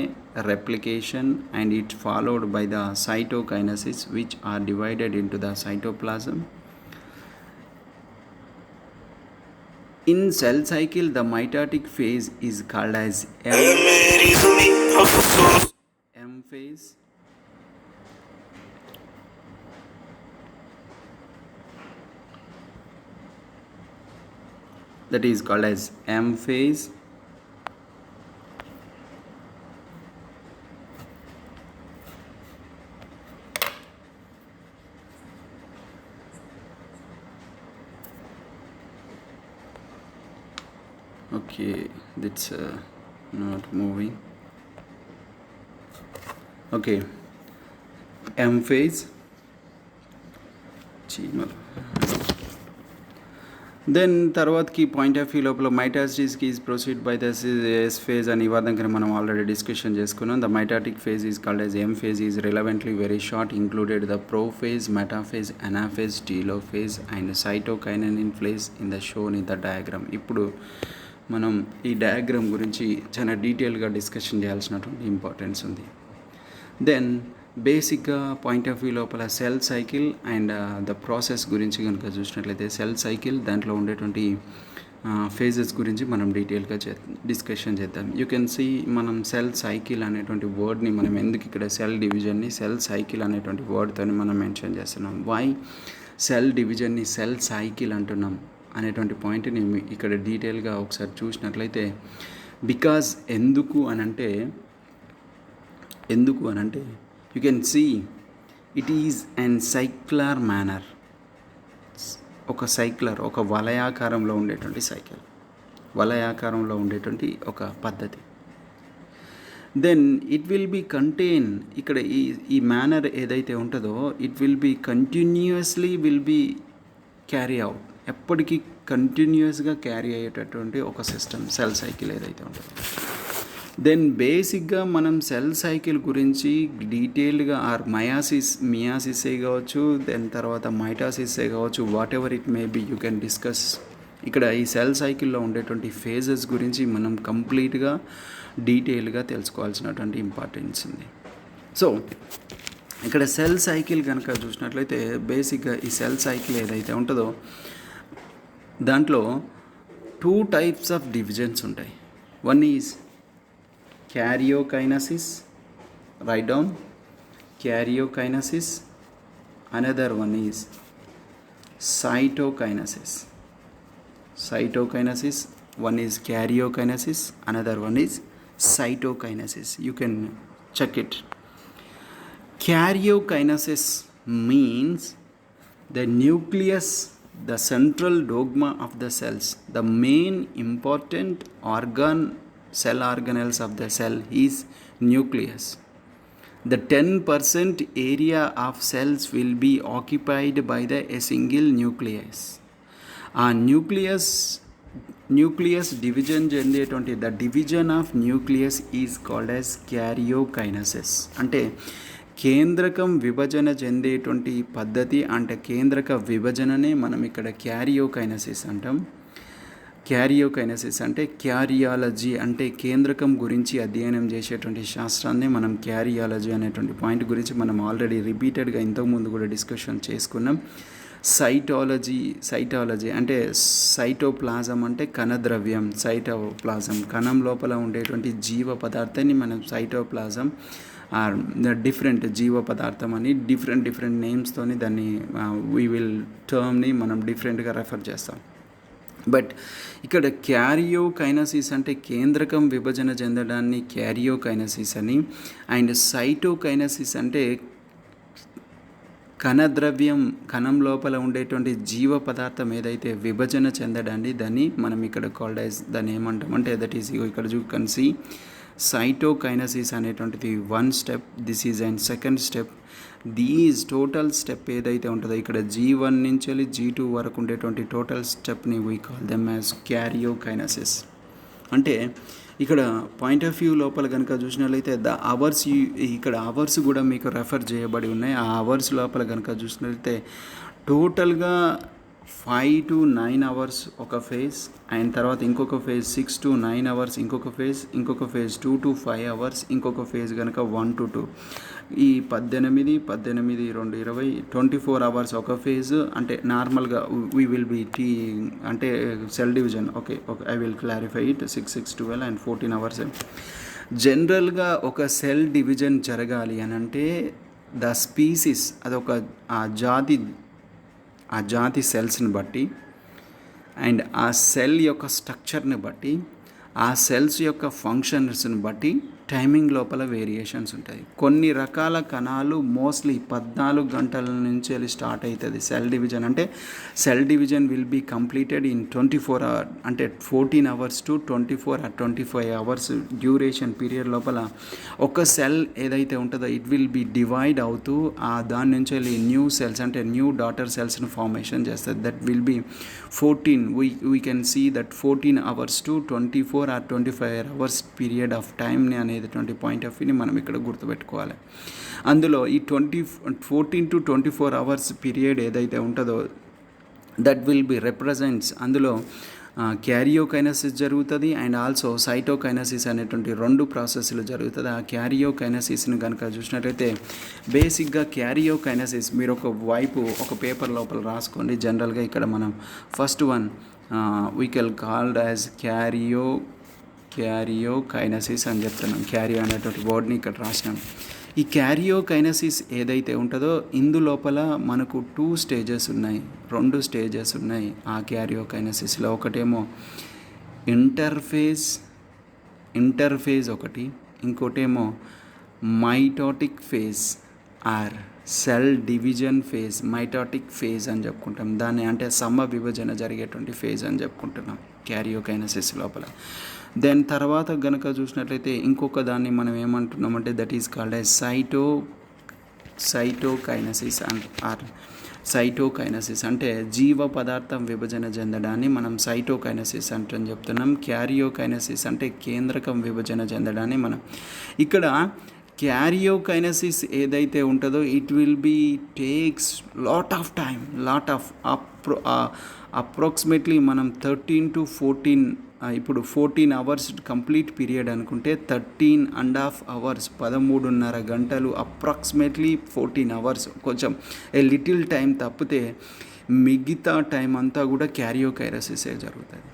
replication, and it followed by the cytokinesis, which are divided into the cytoplasm. In cell cycle, the mitotic phase is called as M phase. That is called as M phase. Okay, that's not moving. Okay, M phase. Then తర్వాతకి point of view లోపల మైటాసిస్కి is proceed by the S phase అని ఇవ్వడానికి మనం already discussion చేసుకున్నాం. The mitotic phase is called as M phase is relevantly very short, included the prophase, metaphase, anaphase, telophase and cytokinesis phase in the shown in the diagram. ఇప్పుడు మనం ఈ diagram గురించి చాలా డీటెయిల్గా డిస్కషన్ చేయాల్సినటువంటి importance ఉంది. Then బేసిక్గా point of view లోపల cell cycle and the process గురించి కనుక చూసినట్లయితే సెల్ సైకిల్ దాంట్లో ఉండేటువంటి ఫేజెస్ గురించి మనం డీటెయిల్గా డిస్కషన్ చేద్దాం. యూ కెన్ సీ మనం సెల్ సైకిల్ అనేటువంటి వర్డ్ని మనం ఎందుకు ఇక్కడ సెల్ డివిజన్ని సెల్ సైకిల్ అనేటువంటి వర్డ్తో మనం మెన్షన్ చేస్తున్నాం. వై సెల్ డివిజన్ని సెల్ సైకిల్ అంటున్నాం అనేటువంటి పాయింట్ని ఇక్కడ డీటెయిల్గా ఒకసారి చూసినట్లయితే బికాజ్ ఎందుకు అనంటే you can see it is and circular manner, ఒక వలయాకారంలో ఉండేటువంటి సైకిల్, వలయాకారంలో ఉండేటువంటి ఒక పద్ధతి. Then it will be contain ఇక్కడ ఈ మేనర్ ఏదైతే ఉంటుందో it will be continuously will be carry out, ఎప్పటికీ కంటిన్యూస్గా క్యారీ అయ్యేటటువంటి ఒక సిస్టమ్ సెల్ సైకిల్ ఏదైతే ఉంటుందో. దెన్ బేసిక్గా మనం సెల్ సైకిల్ గురించి డీటెయిల్గా మియాసిసే కావచ్చు, దెన్ తర్వాత మైటాసిసే కావచ్చు, what ever it may be you can discuss. ఇక్కడ ఈ సెల్ సైకిల్లో ఉండేటువంటి ఫేజెస్ గురించి మనం కంప్లీట్గా డీటెయిల్గా తెలుసుకోవాల్సినటువంటి ఇంపార్టెన్స్ ఉంది. సో ఇక్కడ సెల్ సైకిల్ కనుక చూసినట్లయితే బేసిక్గా ఈ సెల్ సైకిల్ ఏదైతే ఉంటుందో దాంట్లో 2 types ఆఫ్ డివిజన్స్ ఉంటాయి. One is karyokinesis, right down karyokinesis. Another one is cytokinesis. One is karyokinesis, another one is cytokinesis. You can check it. Karyokinesis means the nucleus, the central dogma of the cells, the main important cell organelles of the cell is nucleus. The 10% area of cells will be occupied by a single nucleus. A nucleus division చెందేటువంటి the division of nucleus is called as karyokinesis. అంటే కేంద్రకం విభజన చెందేటువంటి పద్ధతి, అంటే కేంద్రక విభజననే మనం ఇక్కడ karyokinesis అంటాం. క్యారియోకైనసిస్ అంటే క్యారియాలజీ, అంటే కేంద్రకం గురించి అధ్యయనం చేసేటువంటి శాస్త్రాన్ని మనం క్యారియాలజీ అనేటువంటి పాయింట్ గురించి మనం ఆల్రెడీ రిపీటెడ్గా ఇంతకుముందు కూడా డిస్కషన్ చేసుకున్నాం. సైటాలజీ అంటే సైటోప్లాజం అంటే కణద్రవ్యం, సైటోప్లాజం కణం లోపల ఉండేటువంటి జీవ పదార్థాన్ని మనం సైటోప్లాజం ఆర్ డిఫరెంట్ జీవ పదార్థం అని డిఫరెంట్ నేమ్స్తోని దాన్ని వీ విల్ టర్మ్ని మనం డిఫరెంట్గా రెఫర్ చేస్తాం. బట్ ఇక్కడ క్యారియోకైనసిస్ అంటే కేంద్రకం విభజన చెందడాన్ని క్యారియోకైనసిస్ అని, అండ్ సైటోకైనసిస్ అంటే కణద్రవ్యం కణం లోపల ఉండేటువంటి జీవ పదార్థం ఏదైతే విభజన చెందడాన్ని దాన్ని మనం ఇక్కడ కాల్డ్ యాజ్ దాన్ని ఏమంటామంటే దట్ ఈస్ ఇక్కడ యూ కెన్ సీ సైటోకైనసిస్ అనేటువంటిది 1 step, this is and second step. These total step ఏదైతే ఉంటుందో ఇక్కడ G1 నుంచి వెళ్ళి G2 వరకు ఉండేటువంటి total stepney we call them as karyokinesis. అంటే ఇక్కడ పాయింట్ ఆఫ్ వ్యూ లోపల కనుక చూసినట్లయితే ద అవర్స్, ఇక్కడ అవర్స్ కూడా మీకు రెఫర్ చేయబడి ఉన్నాయి. ఆ అవర్స్ లోపల కనుక చూసినట్లయితే టోటల్గా 5 to 9 అవర్స్ ఒక ఫేజ్, అండ్ తర్వాత ఇంకొక ఫేజ్ 6 to 9 అవర్స్ ఇంకొక ఫేజ్, ఇంకొక ఫేజ్ 2 to 5 అవర్స్, ఇంకొక ఫేజ్ కనుక 1 to 2. ఈ 18, 2, 20, 24 అవర్స్ ఒక ఫేజ్. అంటే నార్మల్గా వీ విల్ బీ అంటే cell division. Okay I will clarify it. 6, 12 and 14 hours. జనరల్గా ఒక సెల్ డివిజన్ జరగాలి అని అంటే ద స్పీసీస్ అదొక ఆ జాతి సెల్స్ని బట్టి అండ్ ఆ సెల్ యొక్క స్ట్రక్చర్ని బట్టి ఆ సెల్స్ యొక్క ఫంక్షన్స్ని బట్టి టైమింగ్ లోపల వేరియేషన్స్ ఉంటాయి. కొన్ని రకాల కణాలు మోస్ట్లీ 14 గంటల నుంచి వెళ్ళి స్టార్ట్ అవుతుంది సెల్ డివిజన్. అంటే cell division will be completed in 24 hours, అంటే 14 hours to 24 or 25 hours duration period లోపల ఒక సెల్ ఏదైతే ఉంటుందో ఇట్ విల్ బీ డివైడ్ అవుతూ దాని నుంచి వెళ్ళి న్యూ సెల్స్ అంటే న్యూ డాటర్ సెల్స్ని ఫార్మేషన్ చేస్తుంది. That will be 14, we can see that 14 hours to 24 or 25 hours period of టైమ్ని అనేటువంటి పాయింట్ ఆఫ్ వ్యూని మనం ఇక్కడ గుర్తుపెట్టుకోవాలి. అందులో ఈ 14 to 24 hours పీరియడ్ ఏదైతే ఉంటుందో దట్ విల్ బి రిప్రజెంట్స్, అందులో క్యారియోకైనసిస్ జరుగుతుంది అండ్ ఆల్సో సైటోకైనసిస్ అనేటువంటి 2 ప్రాసెస్లు జరుగుతుంది. ఆ క్యారియోకైనసిస్ని కనుక చూసినట్లయితే బేసిక్గా క్యారియోకైనసిస్ మీరు ఒక వైపు ఒక పేపర్ లోపల రాసుకోండి. జనరల్గా ఇక్కడ మనం first one we can called as karyokinesis అని చెప్తున్నాం. క్యారియో అనేటువంటి వర్డ్ని ఇక్కడ రాసినాం. ఈ క్యారియోకైనసిస్ ఏదైతే ఉంటుందో ఇందులోపల మనకు 2 స్టేజెస్ ఉన్నాయి, 2 స్టేజెస్ ఉన్నాయి ఆ క్యారియోకైనసిస్లో. ఒకటేమో ఇంటర్ఫేజ్ ఒకటి, ఇంకోటేమో mitotic phase or cell division phase, mitotic phase అని చెప్పుకుంటాం. దాన్ని అంటే విభజన జరిగేటువంటి ఫేజ్ అని చెప్పుకుంటున్నాం క్యారియోకైనసిస్ లోపల. దెన్ తర్వాత గనక చూసినట్లయితే ఇంకొక దాన్ని మనం ఏమంటున్నామంటే that is called as cytokinesis or cytokinesis. అంటే జీవ పదార్థం విభజన చెందడాన్ని మనం సైటోకైనసిస్ అంటే చెప్తున్నాం. క్యారియోకైనసిస్ అంటే కేంద్రకం విభజన చెందడాన్ని మనం ఇక్కడ క్యారియోకైనసిస్ ఏదైతే ఉంటుందో it will be takes lot of approximately మనం 13 to 14, ఇప్పుడు 14 hours కంప్లీట్ పీరియడ్ అనుకుంటే 13.5 hours 13.5 గంటలు అప్రాక్సిమేట్లీ 14 hours, కొంచెం ఏ లిటిల్ టైం తప్పితే మిగతా టైం అంతా కూడా క్యారియోకైనసిసే జరుగుతుంది.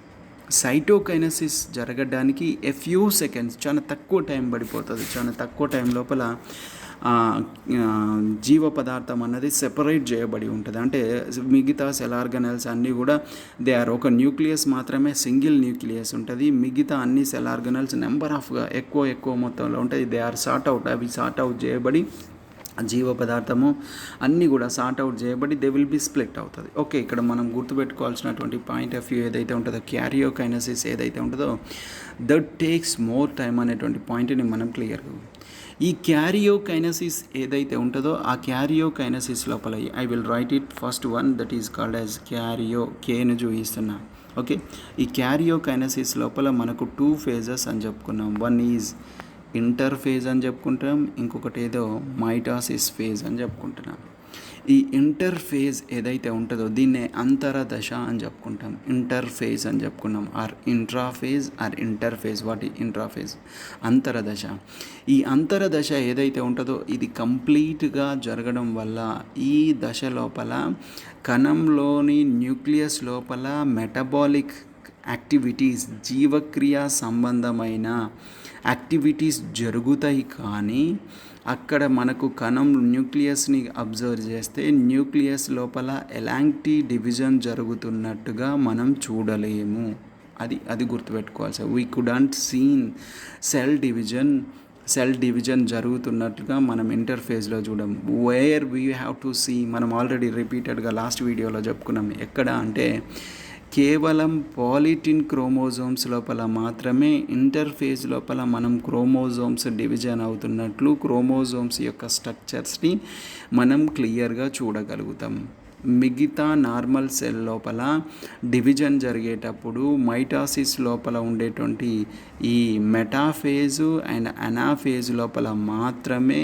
సైటోకైనసిస్ జరగడానికి ఫ్యూ సెకండ్స్, చాలా తక్కువ టైం పడిపోతుంది. చాలా తక్కువ టైం లోపల జీవ పదార్థం అన్నది సెపరేట్ చేయబడి ఉంటుంది. అంటే మిగతా సెల్ ఆర్గనల్స్ అన్నీ కూడా దే ఆర్ ఒక న్యూక్లియస్ మాత్రమే సింగిల్ న్యూక్లియస్ ఉంటుంది. మిగతా అన్ని సెల్ ఆర్గనల్స్ నెంబర్ ఆఫ్గా ఎక్కువ మొత్తంలో ఉంటాయి. దే ఆర్ అవి సార్ట్ అవుట్ చేయబడి జీవ పదార్థము అన్నీ కూడా సార్ట్ అవుట్ చేయబడి దే విల్ బి స్ప్లిట్ అవుతుంది. ఓకే, ఇక్కడ మనం గుర్తుపెట్టుకోవాల్సినటువంటి పాయింట్ ఆఫ్ వ్యూ ఏదైతే ఉంటుందో క్యారియోకైనసిస్ ఏదైతే ఉంటుందో దట్ టేక్స్ మోర్ టైమ్ అనేటువంటి పాయింట్ని మనం క్లియర్గా ఈ క్యారియోకైనసిస్ ఏదైతే ఉంటుందో ఆ క్యారియోకైనసిస్ లోపల I will write it first one that is called as కేను చూపిస్తున్నా. ఓకే, ఈ క్యారియోకైనసిస్ లోపల మనకు 2 phases అని చెప్పుకున్నాం. వన్ ఈజ్ ఇంటర్ఫేజ్ అని చెప్పుకుంటాం, ఇంకొకటి ఏదో మైటాసిస్ ఫేజ్ అని చెప్పుకుంటున్నాం. ఈ ఇంటర్ఫేజ్ ఏదైతే ఉంటుందో దీన్నే అంతరదశ అని చెప్పుకుంటాం. ఇంటర్ఫేజ్ అని చెప్పుకున్నాం. Or intraphase or interphase. వాటి ఇంట్రాఫేజ్ అంతరదశ. ఈ అంతరదశ ఏదైతే ఉంటుందో ఇది కంప్లీట్గా జరగడం వల్ల ఈ దశ లోపల కణంలోని న్యూక్లియస్ లోపల మెటబాలిక్ యాక్టివిటీస్, జీవక్రియ సంబంధమైన యాక్టివిటీస్ జరుగుతాయి. కానీ అక్కడ మనకు కణం న్యూక్లియస్ని అబ్జర్వ్ చేస్తే న్యూక్లియస్ లోపల ఎలాంటి డివిజన్ జరుగుతున్నట్టుగా మనం చూడలేము. అది గుర్తుపెట్టుకోవాలి sir. We couldn't seen cell division cell division జరుగుతున్నట్లుగా మనం ఇంటర్ఫేజ్లో చూడం. Where we have to see, మనం ఆల్రెడీ రిపీటెడ్గా లాస్ట్ వీడియోలో చెప్పుకున్నాం. ఎక్కడ అంటే కేవలం పాలిటిన్ క్రోమోజోమ్స్ లోపల మాత్రమే ఇంటర్ఫేజ్ లోపల మనం క్రోమోజోమ్స్ డివిజన్ అవుతున్నట్లు క్రోమోజోమ్స్ యొక్క స్ట్రక్చర్స్ని మనం క్లియర్గా చూడగలుగుతాం. మిగతా నార్మల్ సెల్ లోపల డివిజన్ జరిగేటప్పుడు మైటాసిస్ లోపల ఉండేటువంటి ఈ మెటాఫేజు అండ్ అనాఫేజ్ లోపల మాత్రమే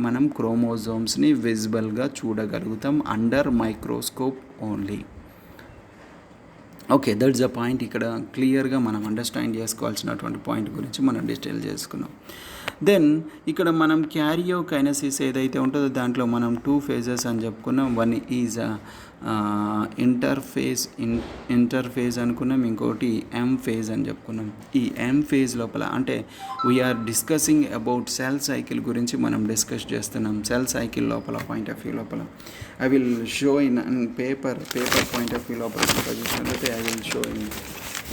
మనం క్రోమోజోమ్స్ని విజిబుల్గా చూడగలుగుతాం under microscope only. Okay, that's the point. ఇక్కడ క్లియర్గా మనం అండర్స్టాండ్ చేసుకోవాల్సినటువంటి పాయింట్ గురించి మనం డీటెయిల్ చేసుకున్నాం. దెన్ ఇక్కడ మనం క్యారియోకైనసిస్ ఏదైతే ఉంటుందో దాంట్లో మనం 2 phases అని చెప్పుకున్నాం. వన్ ఈజ్ ఇంటర్ఫేజ్ అనుకున్నాం, ఇంకోటి ఎం ఫేజ్ అని చెప్పుకున్నాం. ఈ ఎం ఫేజ్ లోపల అంటే we are discussing about cell cycle గురించి మనం డిస్కస్ చేస్తున్నాం. సెల్ సైకిల్ లోపల పాయింట్ ఆఫ్ వ్యూ లోపల I will show in paper point of view లోపల చూసినట్లయితే I will show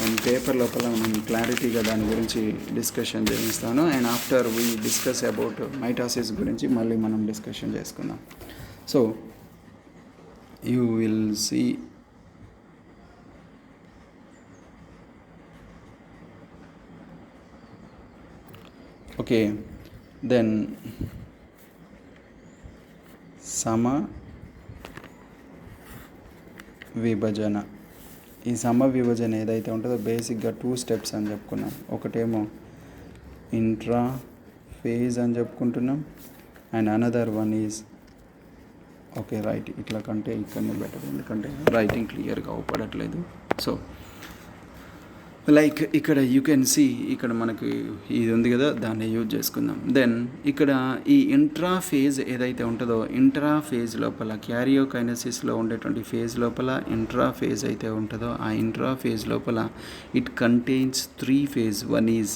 in paper లోపల నేను క్లారిటీగా దాని గురించి డిస్కషన్ చేస్తాను. And after we discuss about mitosis గురించి మళ్ళీ మనం డిస్కషన్ చేసుకుందాం. So you will see okay, then సమ విభజన. ఈ సమ విభజన ఏదైతే ఉంటుందో బేసిక్గా 2 steps అని చెప్పుకున్నాం. ఒకటేమో ఇంట్రా ఫేజ్ అని చెప్పుకుంటున్నాం and another one is okay right, ఇట్లా కంటే ఇక్కడనే బెటర్, ఎందుకంటే రైటింగ్ క్లియర్గా అవపడట్లేదు. సో లైక్ ఇక్కడ యూ కెన్ సీ, ఇక్కడ మనకి ఇది ఉంది కదా, దాన్ని యూజ్ చేసుకుందాం. దెన్ ఇక్కడ ఈ ఇంట్రా ఫేజ్ ఏదైతే ఉంటుందో ఇంట్రా ఫేజ్ లోపల క్యారియోకైనసిస్లో ఉండేటువంటి ఫేజ్ లోపల ఇంట్రా ఫేజ్ అయితే ఉంటుందో ఆ ఇంట్రా ఫేజ్ లోపల it contains 3 phases. One is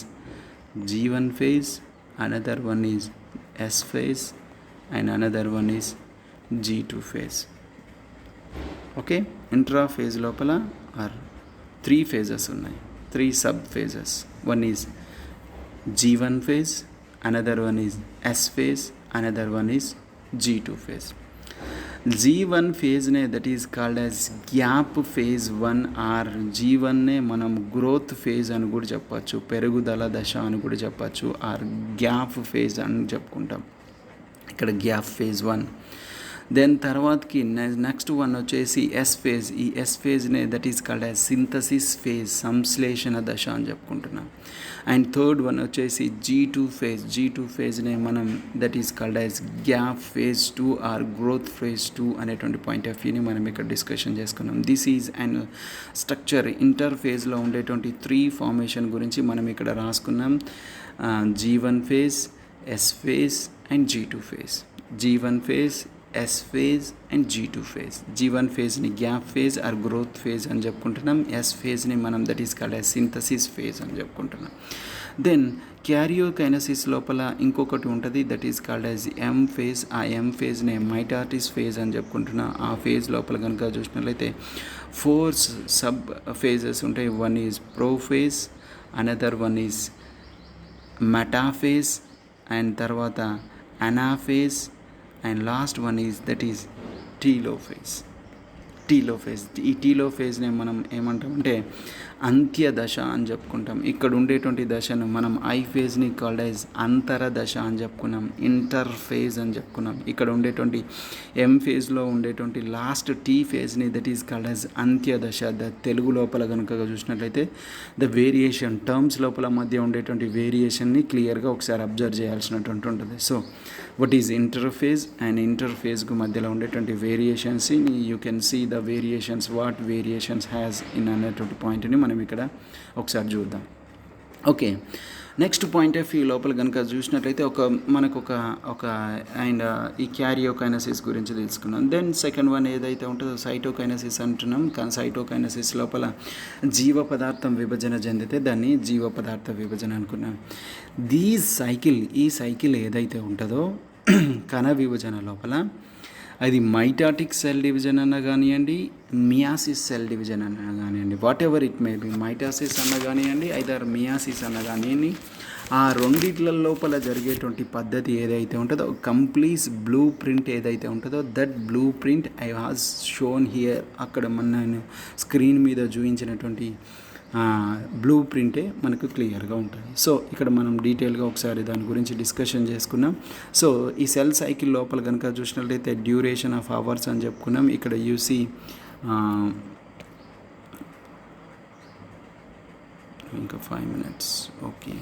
G1 phase, another one is S phase and another one is G2 phase. Okay, intra phase లోపల ఆర్ 3 phases ఉన్నాయి, 3 sub phases. One is G1 phase, another one is S phase, another one is G2 phase. G1 ఫేజ్నే that is called as gap phase 1 or G1నే మనం growth phase అని కూడా చెప్పచ్చు, పెరుగుదల దశ అని కూడా చెప్పచ్చు, ఆర్ గ్యాప్ ఫేజ్ అని చెప్పుకుంటాం. ఇక్కడ గ్యాప్ ఫేజ్ 1. దెన్ తర్వాతకి నెక్స్ట్ వన్ వచ్చేసి ఎస్ ఫేజ్. ఈ ఎస్ ఫేజ్నే that is called as synthesis phase, సంశ్లేషణ దశ అని చెప్పుకుంటున్నాం. అండ్ థర్డ్ వన్ వచ్చేసి G2 phase. G2 phase-నే మనం that is called as gap phase 2 or growth phase 2 అనేటువంటి పాయింట్ ఆఫ్ వ్యూని మనం ఇక్కడ డిస్కషన్ చేసుకున్నాం. దిస్ ఈజ్ అండ్ స్ట్రక్చర్ ఇంటర్ ఫేజ్లో ఉండేటువంటి 3 ఫార్మేషన్ గురించి మనం ఇక్కడ రాసుకున్నాం. G1 phase, S phase అండ్ G2 phase. G1 phase, S phase అండ్ G2 phase. G1 phase-ని gap phase or growth phase అని చెప్పుకుంటున్నాం. S phase-ని మనం that is called as synthesis phase అని చెప్పుకుంటున్నాం. దెన్ క్యారియోకైనసిస్ లోపల ఇంకొకటి ఉంటుంది that is called as M phase. ఆ M phase-నే మైటాసిస్ ఫేజ్ అని చెప్పుకుంటున్నాం. ఆ ఫేజ్ లోపల కనుక చూసినట్లయితే 4 సబ్ ఫేజెస్ ఉంటాయి. One is prophase, another one is metaphase and తర్వాత anaphase and last one is that is telophase. ఈ టీలోఫేజ్నే మనం ఏమంటామంటే అంత్య దశ అని చెప్పుకుంటాం. ఇక్కడ ఉండేటువంటి దశను మనం ఐ ఫేజ్ని కాల్డ్ యాజ్ అంతర దశ అని చెప్పుకున్నాం, ఇంటర్ ఫేజ్ అని చెప్పుకున్నాం. ఇక్కడ ఉండేటువంటి ఎం ఫేజ్లో ఉండేటువంటి లాస్ట్ టీ ఫేజ్ని దట్ ఈజ్ కాల్డ్ యాజ్ అంత్య దశ. తెలుగు లోపల కనుక చూసినట్లయితే ద వేరియేషన్ టర్మ్స్ లోపల మధ్య ఉండేటువంటి వేరియేషన్ని క్లియర్గా ఒకసారి అబ్జర్వ్ చేయాల్సినటువంటి ఉంటుంది. So what is interphase and interphaseకు మధ్యలో ఉండేటువంటి వేరియేషన్స్ని you can see the variations what variations has in అనేటువంటి పాయింట్ని మనం ఇక్కడ ఒకసారి చూద్దాం. Okay, next point of view లోపల కనుక చూసినట్లయితే మనకు ఒక అండ్ ఈ క్యారియోకైనసిస్ గురించి తెలుసుకున్నాం. దెన్ సెకండ్ వన్ ఏదైతే ఉంటుందో సైటోకైనసిస్ అంటున్నాం. కానీ సైటోకైనసిస్ లోపల జీవ పదార్థం విభజన చెందితే దాన్ని జీవ పదార్థ విభజన అనుకున్నాం. ఈ సైకిల్ ఏదైతే ఉంటుందో కణ విభజన లోపల అది మైటాటిక్ సెల్ డివిజన్ అన్న కానివ్వండి, మియాసిస్ సెల్ డివిజన్ అన్న కానివ్వండి, what ever it may B, mitosis అన్న కానివ్వండి, ఐదర్ మియాసిస్ అన్న కానివ్వండి, ఆ రెండిట్ల లోపల జరిగేటువంటి పద్ధతి ఏదైతే ఉంటుందో, కంప్లీట్ బ్లూ ప్రింట్ ఏదైతే ఉంటుందో, that blue print I was shown here. అక్కడ నేను స్క్రీన్ మీద చూపించినటువంటి బ్లూ ప్రింటే మనకు క్లియర్గా ఉంటుంది. సో ఇక్కడ మనం డీటెయిల్గా ఒకసారి దాని గురించి డిస్కషన్ చేసుకున్నాం. సో ఈ సెల్ సైకిల్ లోపల కనుక చూసినట్లయితే డ్యూరేషన్ ఆఫ్ అవర్స్ అని చెప్పుకున్నాం. ఇక్కడ యూసి ఇంకా 5 minutes. ఓకే,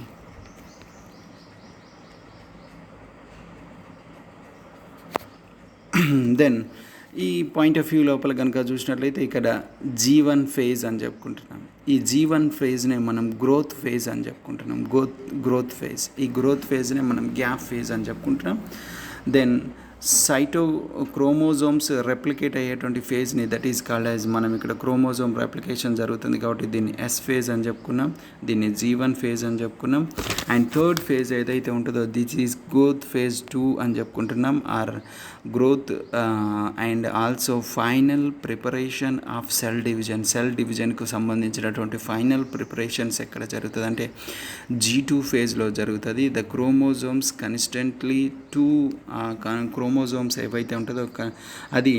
దెన్ ఈ పాయింట్ ఆఫ్ వ్యూ లోపల కనుక చూసినట్లయితే ఇక్కడ G1 ఫేజ్ అని చెప్పుకుంటున్నాం. ఈ G1 ఫేజ్నే మనం గ్రోత్ ఫేజ్ అని చెప్పుకుంటున్నాం. గ్రోత్ ఫేజ్, ఈ గ్రోత్ ఫేజ్నే మనం గ్యాప్ ఫేజ్ అని చెప్పుకుంటున్నాం. దెన్ క్రోమోజోమ్స్ రెప్లికేట్ అయ్యేటువంటి ఫేజ్ని, దట్ ఈస్ కాల్డ్ యాజ్, మనం ఇక్కడ క్రోమోజోమ్ రెప్లికేషన్ జరుగుతుంది కాబట్టి దీన్ని S ఫేజ్ అని చెప్పుకున్నాం, దీన్ని G1 ఫేజ్ అని చెప్పుకున్నాం. అండ్ థర్డ్ ఫేజ్ ఏదైతే ఉంటుందో దిస్ ఈజ్ గ్రోత్ ఫేజ్ 2 అని చెప్పుకుంటున్నాం, or growth and also final preparation of cell డివిజన్కు సంబంధించినటువంటి ఫైనల్ ప్రిపరేషన్స్ ఎక్కడ జరుగుతుంది అంటే G2 ఫేజ్లో జరుగుతుంది. ద క్రోమోజోమ్స్ కన్స్టెంట్లీ క్రోమోజోమ్స్ ఏవైతే ఉంటుందో అది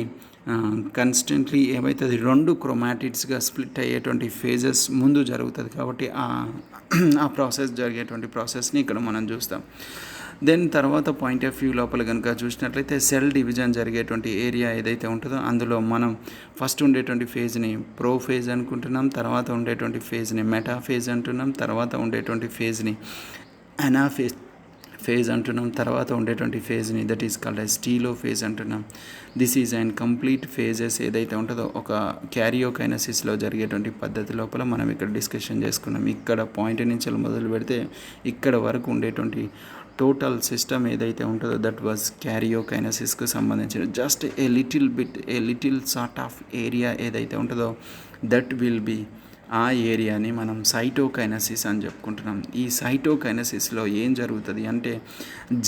కన్స్టెంట్లీ ఏవైతే అది 2 క్రోమాటిడ్స్గా స్ప్లిట్ అయ్యేటువంటి ఫేజెస్ ముందు జరుగుతుంది కాబట్టి ఆ ప్రాసెస్ జరిగేటువంటి ప్రాసెస్ని ఇక్కడ మనం చూస్తాం. దెన్ తర్వాత పాయింట్ ఆఫ్ వ్యూ లోపల కనుక చూసినట్లయితే సెల్ డివిజన్ జరిగేటువంటి ఏరియా ఏదైతే ఉంటుందో అందులో మనం ఫస్ట్ ఉండేటువంటి ఫేజ్ని ప్రో ఫేజ్ అనుకుంటున్నాం, తర్వాత ఉండేటువంటి ఫేజ్ని మెటా ఫేజ్ అంటున్నాం, తర్వాత ఉండేటువంటి ఫేజ్ని అనా ఫేజ్ అంటున్నాం, తర్వాత ఉండేటువంటి ఫేజ్ని దట్ ఈస్ కాల్డ్ యాజ్ టీలో ఫేజ్ అంటున్నాం. This is and complete phases ఏదైతే ఉంటుందో ఒక క్యారియోకైనసిస్లో జరిగేటువంటి పద్ధతి లోపల మనం ఇక్కడ డిస్కషన్ చేసుకున్నాం. ఇక్కడ పాయింట్ నుంచి మొదలు పెడితే ఇక్కడ వరకు ఉండేటువంటి టోటల్ సిస్టమ్ ఏదైతే ఉంటుందో దట్ వాజ్ క్యారియోకైనసిస్కు సంబంధించిన just a little sort of area ఏదైతే ఉంటుందో దట్ విల్ బీ, ఆ ఏరియాని మనం సైటోకైనసిస్ అని చెప్పుకుంటున్నాం. ఈ సైటోకైనసిస్లో ఏం జరుగుతుంది అంటే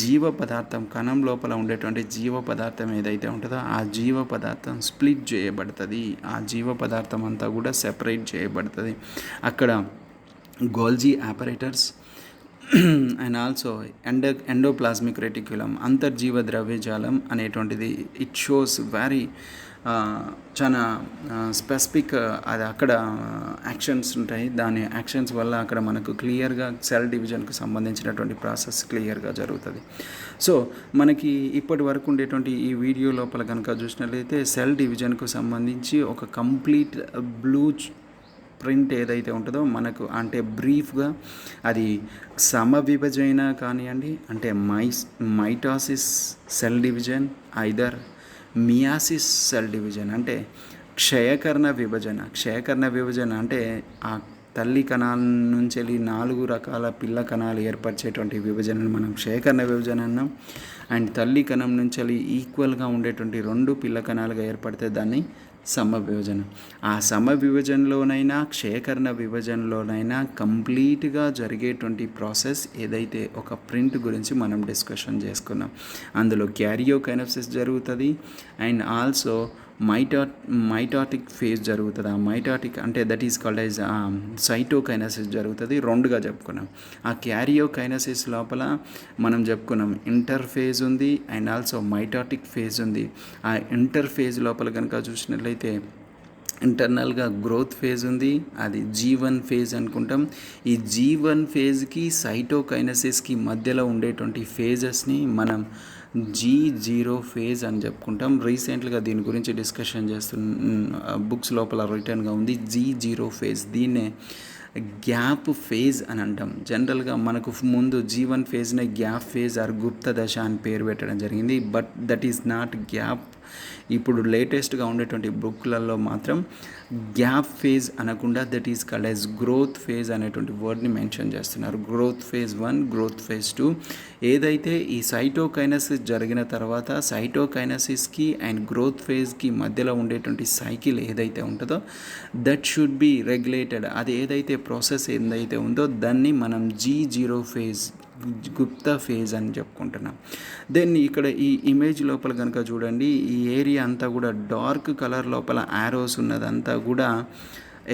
జీవ పదార్థం, కణం లోపల ఉండేటువంటి జీవ పదార్థం ఏదైతే ఉంటుందో ఆ జీవ పదార్థం స్ప్లిట్ చేయబడుతుంది, ఆ జీవ పదార్థం అంతా కూడా సెపరేట్ చేయబడుతుంది. అక్కడ Golgi operators and also endoplasmic reticulum, అంతర్జీవ ద్రవ్యజాలం అనేటువంటిది ఇట్ షోస్ వెరీ చాలా స్పెసిఫిక్, అది అక్కడ యాక్షన్స్ ఉంటాయి. దాని యాక్షన్స్ వల్ల అక్కడ మనకు క్లియర్గా సెల్ డివిజన్కు సంబంధించినటువంటి ప్రాసెస్ క్లియర్గా జరుగుతుంది. సో మనకి ఇప్పటి వరకు ఉండేటువంటి ఈ వీడియో లోపల కనుక చూసినట్లయితే సెల్ డివిజన్కు సంబంధించి ఒక కంప్లీట్ బ్లూ ప్రింట్ ఏదైతే ఉంటుందో మనకు అంటే బ్రీఫ్గా అది సమవిభజన కానివ్వండి, అంటే mitosis cell division, either meiosis cell division అంటే క్షయకరణ విభజన అంటే ఆ తల్లి కణాల నుంచి వెళ్ళి 4 రకాల పిల్ల కణాలు ఏర్పరిచేటువంటి విభజనను మనం క్షయకరణ విభజన అన్నాం. అండ్ తల్లి కణం నుంచి వెళ్ళి ఈక్వల్గా ఉండేటువంటి 2 పిల్ల కణాలుగా ఏర్పడితే దాన్ని సమవిభజన. ఆ సమవిభజనలోనైనా క్షయకరణ విభజనలోనైనా కంప్లీట్గా జరిగేటువంటి ప్రాసెస్ ఏదైతే ఒక ప్రింట్ గురించి మనం డిస్కషన్ చేసుకున్నాం. అందులో క్యారియోకైనసిస్ జరుగుతుంది అండ్ ఆల్సో మైటాటిక్ ఫేజ్ జరుగుతుంది. ఆ మైటాటిక్ అంటే that is called as cytokinesis జరుగుతుంది. 2గా చెప్పుకున్నాం. ఆ క్యారియోకైనసిస్ లోపల మనం చెప్పుకున్నాం ఇంటర్ఫేజ్ ఉంది అండ్ ఆల్సో మైటాటిక్ ఫేజ్ ఉంది. ఆ ఇంటర్ఫేజ్ లోపల కనుక చూసినట్లయితే ఇంటర్నల్గా గ్రోత్ ఫేజ్ ఉంది, అది G1 ఫేజ్ అనుకుంటాం. ఈ G1 ఫేజ్కి సైటోకైనసిస్కి మధ్యలో ఉండేటువంటి ఫేజెస్ని మనం G0 ఫేజ్ అని చెప్పుకుంటాం. రీసెంట్గా దీని గురించి డిస్కషన్ బుక్స్ లోపల రిటర్న్గా ఉంది G0 ఫేజ్. దీన్నే గ్యాప్ ఫేజ్ అని అంటాం. జనరల్గా మనకు ముందు G1 ఫేజ్నే గ్యాప్ ఫేజ్ ఆర్ గుప్త దశ అని పేరు పెట్టడం జరిగింది. But that is not gap. ఇప్పుడు లేటెస్ట్గా ఉండేటువంటి బుక్లలో మాత్రం గ్యాప్ ఫేజ్ అనకుండా that is called as growth phase అనేటువంటి వర్డ్ని మెన్షన్ చేస్తున్నారు. Growth phase 1, growth phase 2. ఏదైతే ఈ సైటోకైనసిస్ జరిగిన తర్వాత సైటోకైనసిస్కి అండ్ గ్రోత్ ఫేజ్కి మధ్యలో ఉండేటువంటి సైకిల్ ఏదైతే ఉంటుందో దట్ షుడ్ బి రెగ్యులేటెడ్. అది ఏదైతే ప్రాసెస్ ఏదైతే ఉందో దాన్ని మనం G0 ఫేజ్ గుప్త ఫేజ్ అని చెప్పుకుంటున్నాం. దెన్ ఇక్కడ ఈ ఇమేజ్ లోపల కనుక చూడండి, ఈ ఏరియా అంతా కూడా డార్క్ కలర్ లోపల యారోస్ ఉన్నదంతా కూడా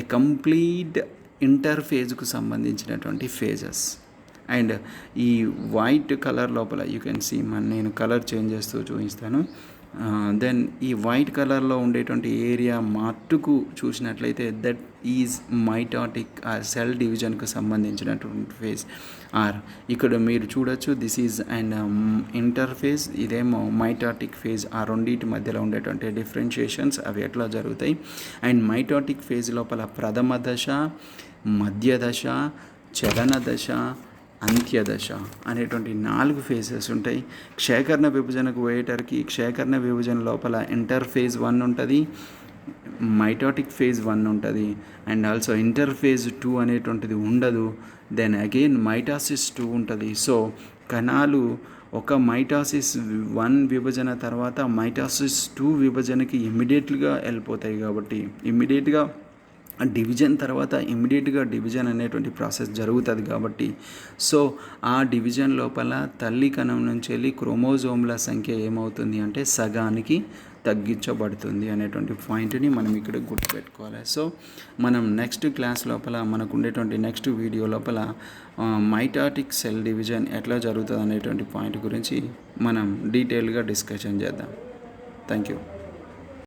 ఏ కంప్లీట్ ఇంటర్ఫేజ్కు సంబంధించినటువంటి ఫేజెస్. అండ్ ఈ వైట్ కలర్ లోపల యూ కెన్ సీ, నేను కలర్ చేంజ్ చేస్తూ చూపిస్తాను. దెన్ ఈ వైట్ కలర్లో ఉండేటువంటి ఏరియా మట్టుకు చూసినట్లయితే దట్ ఈజ్ మైటాటిక్ సెల్ డివిజన్కు సంబంధించినటువంటి ఫేజ్. ఇక్కడ మీరు చూడొచ్చు, దిస్ ఈజ్ అండ్ ఇంటర్ఫేజ్, ఇదేమో మైటాటిక్ ఫేజ్. ఆ రెండింటి మధ్యలో ఉండేటువంటి డిఫరెన్షియేషన్స్ అవి ఎట్లా జరుగుతాయి. అండ్ మైటాటిక్ ఫేజ్ లోపల ప్రథమ దశ, మధ్య దశ, చలన దశ, అంత్యదశ అనేటువంటి 4 ఫేజెస్ ఉంటాయి. క్షేకరణ విభజనకు పోయేటరికి క్షేకరణ విభజన లోపల ఇంటర్ఫేజ్ 1 ఉంటుంది, మైటాటిక్ ఫేజ్ 1 ఉంటుంది, అండ్ ఆల్సో ఇంటర్ఫేజ్ 2 అనేటువంటిది ఉండదు. దెన్ అగైన్ మైటాసిస్ 2 ఉంటుంది. సో కణాలు ఒక మైటాసిస్ 1 విభజన తర్వాత మైటాసిస్ 2 విభజనకి ఇమ్మీడియట్గా వెళ్ళిపోతాయి. కాబట్టి ఇమ్మీడియట్గా డివిజన్ తర్వాత ఇమ్మీడియట్గా డివిజన్ అనేటువంటి ప్రాసెస్ జరుగుతుంది. కాబట్టి సో ఆ డివిజన్ లోపల తల్లి కణం నుంచి వెళ్ళి క్రోమోజోమ్ల సంఖ్య ఏమవుతుంది అంటే సగానికి తగ్గించబడుతుంది అనేటువంటి పాయింట్ని మనం ఇక్కడ గుర్తుపెట్టుకోవాలి. సో మనం నెక్స్ట్ క్లాస్ లోపల మనకు ఉండేటువంటి నెక్స్ట్ వీడియో లోపల మైటాటిక్ సెల్ డివిజన్ ఎట్లా జరుగుతుంది అనేటువంటి పాయింట్ గురించి మనం డీటెయిల్గా డిస్కషన్ చేద్దాం. Thank you.